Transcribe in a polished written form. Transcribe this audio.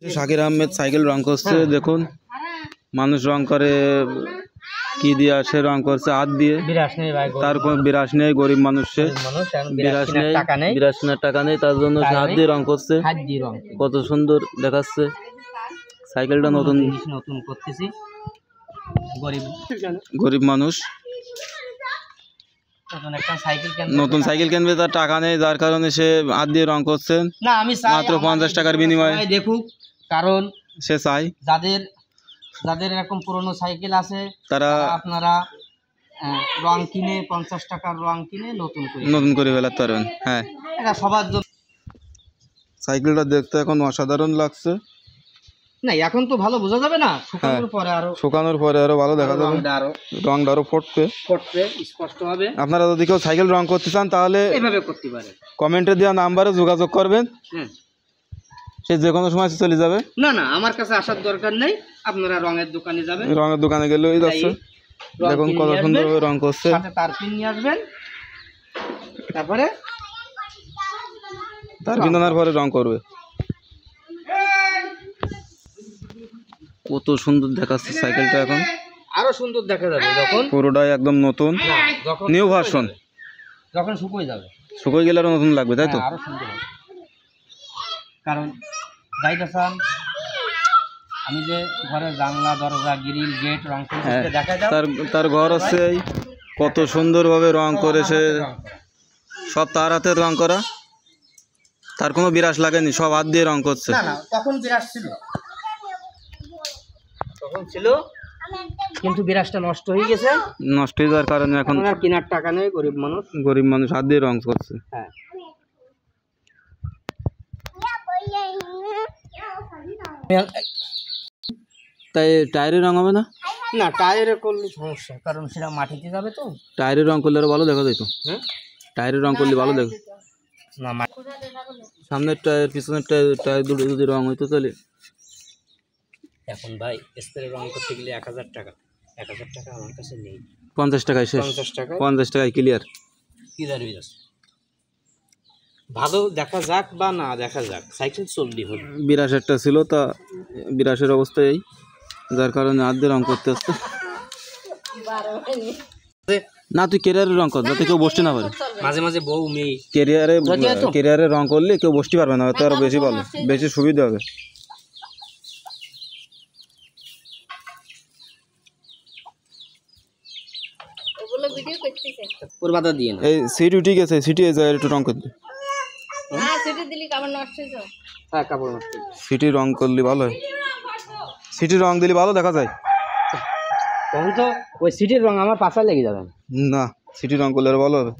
Shakir Ahmed cycle রং করছে, দেখুন মানুষ রং করে কি দিয়ে আসে, রং করছে হাত দিয়ে। তার কোনো বিরাশ নেই, গরিব মানুষের বিরাশ নেই, 82,000 টাকা নেই, তার জন্য সে হাত দিয়ে রং করছে। কত সুন্দর দেখাচ্ছে সাইকেলটা, নতুন করতেছি। গরিব মানুষ নতুন সাইকেল কিনবে, তার টাকা নেই, যার কারণে সে হাত দিয়ে রং করছে মাত্র 50 টাকার বিনিময়ে। দেখুক, কারণ সে চাই যাদের এরকম পুরনো সাইকেল আছে তারা আপনারা রং কিনে 50 টাকার রং কিনে নতুন করে ফেলাতে পারবেন। হ্যাঁ, এটা সবার জন্য। সাইকেলটা দেখতে এখন অসাধারণ লাগছে। না, এখন তো ভালো বোঝা যাবে না, শুকানোর পরে আরো ভালো দেখা যাবে, রংটা আরো ফুটবে স্পষ্ট হবে। আপনারা যদি কেউ সাইকেল রং করতে চান তাহলে এভাবে করতে পারেন, কমেন্টে দেওয়া নাম্বারে যোগাযোগ করবেন। সে যে কোনো সময় চলে যাবে। না, আমার কাছে আসার দরকার নেই, আপনারা রঙের দোকানে যাবেন, রঙের দোকানে গেলেই যাচ্ছে। দেখুন কত সুন্দর রং করছে, তার পিন নিয়ে আসবেন, তারপরে তার পিন আনার পরে রং করবে। কত সুন্দর দেখাচ্ছে সাইকেলটা, এখন আরো সুন্দর দেখা যাবে যখন পুরোটাই একদম নতুন, নিউ ভার্সন। যখন শুকিয়ে গেলে আরো নতুন লাগবে, তাই তো? আরো সুন্দর হবে। কারণ যাইতেছান আমি যে ঘরের জানলা দরজা গ্রিল গেট রং করে দেখা যায়, তার ঘর আছে কত সুন্দরভাবে রং করেছে, সব তার হাতের রং করা, তার কোনো বিরাশ লাগেনি, সব হাত দিয়ে রং করছে। না, তখন বিরাশ ছিল, কিন্তু বিরাশটা নষ্ট হয়ে গেছে। নষ্ট হয়ে যাওয়ার কারণে এখন আর কেনার টাকা নেই, গরিব মানুষ হাত দিয়ে রং করছে। হ্যাঁ, তাই টায়ারে রং হবে না? না, টায়ারে করলে সমস্যা, কারণ সেটা মাটিতে যাবে তো। টায়ারে রং করলে আরো ভালো দেখা যেত। টায়ারে রং করলে ভালো দেখো না, সামনের টায়ার পিছনের টায়ার দুটো যদি রং হইতো তাহলে। এখন ভাই স্প্রে রং করতে গেলে 1000 টাকা, 1000 টাকা আমার কাছে নেই। 50 টাকায় শেষ, 50 টাকায় ক্লিয়ার। ভালো দেখা যাক বা না দেখা যাক, সাইকেল চললি হল। 82 ছিল, তা 82 অবস্থায়, যার কারণে হাত দিয়ে রং করতে আসছে। না, তুই ক্যারিয়ারে রং কর, যাতে কেউ বসতে না পারে। মাঝে মাঝে বউ মেয়ে ক্যারিয়ারে রং করলে কেউ বসতে পারবে না, তো আরো বেশি ভালো, বেশি সুবিধা হবে। এই সিট উঠে গেছে, সিটি এই জায়গায় একটু রং করতে। সিটি রং করলে ভালো হয়, সিটি রং দিলে ভালো দেখা যায়। তখন তো ওই সিটির রং আমার পাশে লেগে যাবে। না, সিটি রং করলে ভালো হবে।